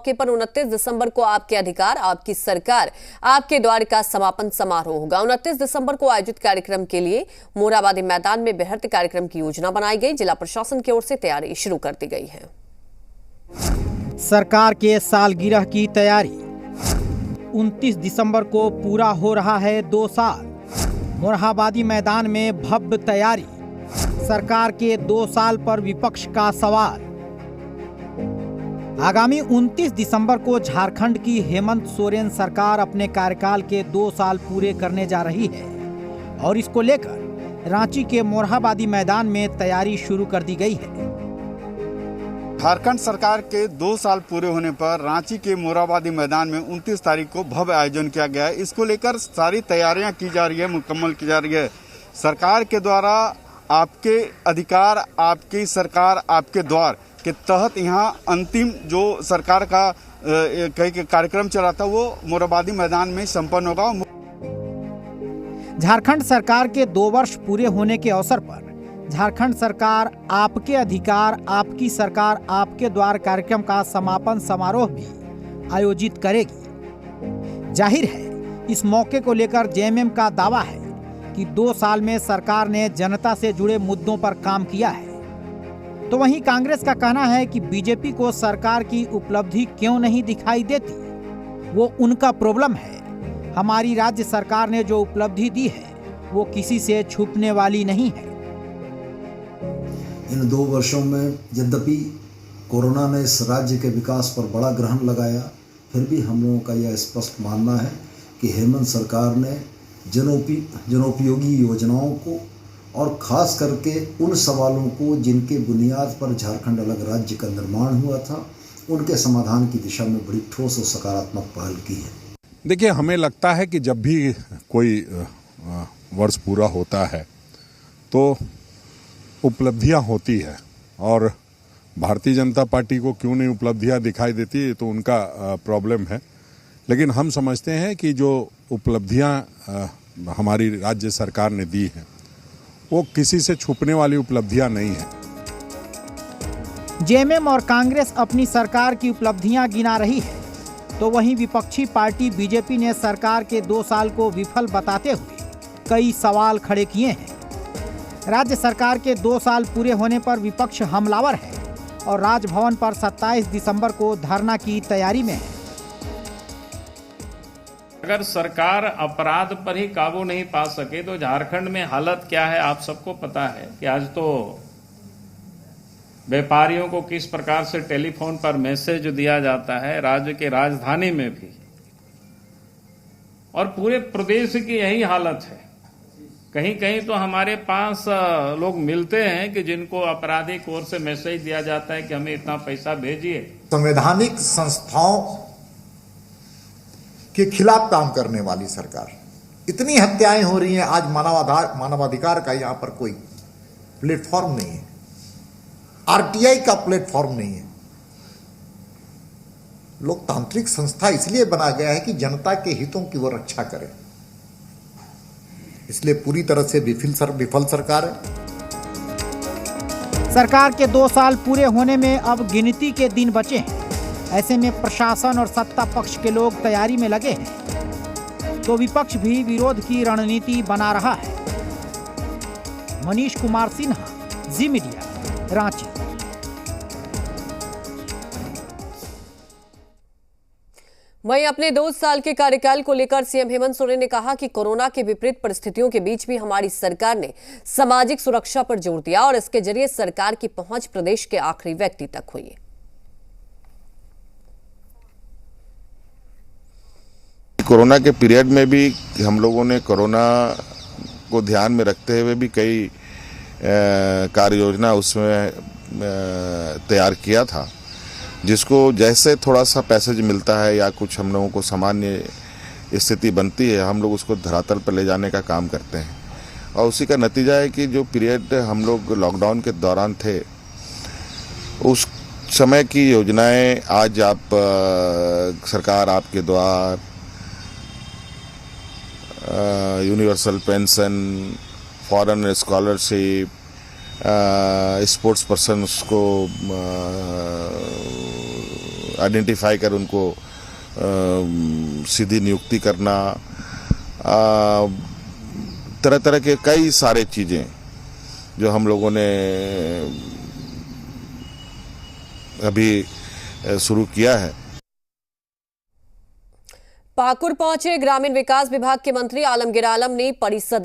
मौके पर 29 दिसंबर को आपके अधिकार आपकी सरकार आपके द्वार का समापन समारोह होगा। 29 दिसंबर को आयोजित कार्यक्रम के लिए मोरहाबादी मैदान में बृहत कार्यक्रम की योजना बनाई गई। जिला प्रशासन की ओर से तैयारी शुरू कर दी गई है। सरकार के सालगिरह की तैयारी। 29 दिसंबर को पूरा हो रहा है 2 साल। मोरहाबादी मैदान में भव्य तैयारी। सरकार के 2 साल पर विपक्ष का सवाल। आगामी 29 दिसंबर को झारखंड की हेमंत सोरेन सरकार अपने कार्यकाल के 2 साल पूरे करने जा रही है और इसको लेकर रांची के मोरहाबादी मैदान में तैयारी शुरू कर दी गई है। झारखंड सरकार के 2 साल पूरे होने पर रांची के मोरहाबादी मैदान में 29 तारीख को भव्य आयोजन किया गया है। इसको लेकर सारी तैयारियां की जा रही है, मुकम्मल की जा रही है। सरकार के द्वारा आपके अधिकार आपकी सरकार आपके द्वार के तहत यहाँ अंतिम जो सरकार का कई कार्यक्रम चला था वो मोरहाबादी मैदान में संपन्न होगा। झारखंड सरकार के 2 वर्ष पूरे होने के अवसर पर झारखंड सरकार आपके अधिकार आपकी सरकार आपके द्वार कार्यक्रम का समापन समारोह भी आयोजित करेगी। जाहिर है इस मौके को लेकर जेएमएम का दावा है कि 2 साल में सरकार ने जनता से जुड़े मुद्दों पर काम किया है। तो वहीं कांग्रेस का कहना है कि बीजेपी को सरकार की उपलब्धि क्यों नहीं दिखाई देती, वो उनका प्रॉब्लम है। हमारी राज्य सरकार ने जो उपलब्धि दी है वो किसी से छुपने वाली नहीं है। इन 2 वर्षों में यद्यपि कोरोना ने इस राज्य के विकास पर बड़ा ग्रहण लगाया, फिर भी हम लोगों का यह स्पष्ट मानना है कि हेमंत सरकार ने जनोपयोगी योजनाओं को और खास करके उन सवालों को जिनके बुनियाद पर झारखंड अलग राज्य का निर्माण हुआ था, उनके समाधान की दिशा में बड़ी ठोस और सकारात्मक पहल की है। देखिए, हमें लगता है कि जब भी कोई वर्ष पूरा होता है तो उपलब्धियां होती है और भारतीय जनता पार्टी को क्यों नहीं उपलब्धियां दिखाई देती है तो उनका प्रॉब्लम है। लेकिन हम समझते हैं कि जो उपलब्धियां हमारी राज्य सरकार ने दी हैं वो किसी से छुपने वाली उपलब्धियां नहीं है। जेएमएम और कांग्रेस अपनी सरकार की उपलब्धियां गिना रही है तो वहीं विपक्षी पार्टी बीजेपी ने सरकार के 2 साल को विफल बताते हुए कई सवाल खड़े किए हैं। राज्य सरकार के 2 साल पूरे होने पर विपक्ष हमलावर है और राजभवन पर 27 दिसंबर को धरना की तैयारी में है। अगर सरकार अपराध पर ही काबू नहीं पा सके तो झारखंड में हालत क्या है आप सबको पता है कि आज तो व्यापारियों को किस प्रकार से टेलीफोन पर मैसेज दिया जाता है राज्य के राजधानी में भी, और पूरे प्रदेश की यही हालत है। कहीं कहीं तो हमारे पास लोग मिलते हैं कि जिनको आपराधिक ओर से मैसेज दिया जाता है कि हमें इतना पैसा भेजिए। संवैधानिक संस्थाओं के खिलाफ काम करने वाली सरकार, इतनी हत्याएं हो रही हैं, आज मानवाधिकार का यहां पर कोई प्लेटफॉर्म नहीं है, आरटीआई का प्लेटफॉर्म नहीं है। लोकतांत्रिक संस्था इसलिए बना गया है कि जनता के हितों की वो रक्षा करे, इसलिए पूरी तरह से विफल सरकार है। सरकार के 2 साल पूरे होने में अब गिनती के दिन बचे हैं। ऐसे में प्रशासन और सत्ता पक्ष के लोग तैयारी में लगे हैं तो विपक्ष भी विरोध की रणनीति बना रहा है। मनीष कुमार सिन्हा, जी मीडिया, रांची। वहीं अपने 2 साल के कार्यकाल को लेकर सीएम हेमंत सोरेन ने कहा कि कोरोना के विपरीत परिस्थितियों के बीच भी हमारी सरकार ने सामाजिक सुरक्षा पर जोर दिया और इसके जरिए सरकार की पहुंच प्रदेश के आखिरी व्यक्ति तक हुई। कोरोना के पीरियड में भी हम लोगों ने कोरोना को ध्यान में रखते हुए भी कई कार्य योजना उसमें तैयार किया था, जिसको जैसे थोड़ा सा पैसेज मिलता है या कुछ हम लोगों को सामान्य स्थिति बनती है, हम लोग उसको धरातल पर ले जाने का काम करते हैं। और उसी का नतीजा है कि जो पीरियड हम लोग लॉकडाउन के दौरान थे उस समय की योजनाएं आज आप सरकार आपके द्वार, universal pension, foreign scholarship, sports persons को आइडेंटिफाई कर उनको सीधी नियुक्ति करना, तरह तरह के कई सारे चीज़ें जो हम लोगों ने अभी शुरू किया है। पाकुड़ पहुंचे ग्रामीण विकास विभाग के मंत्री आलमगीर आलम ने परिसदन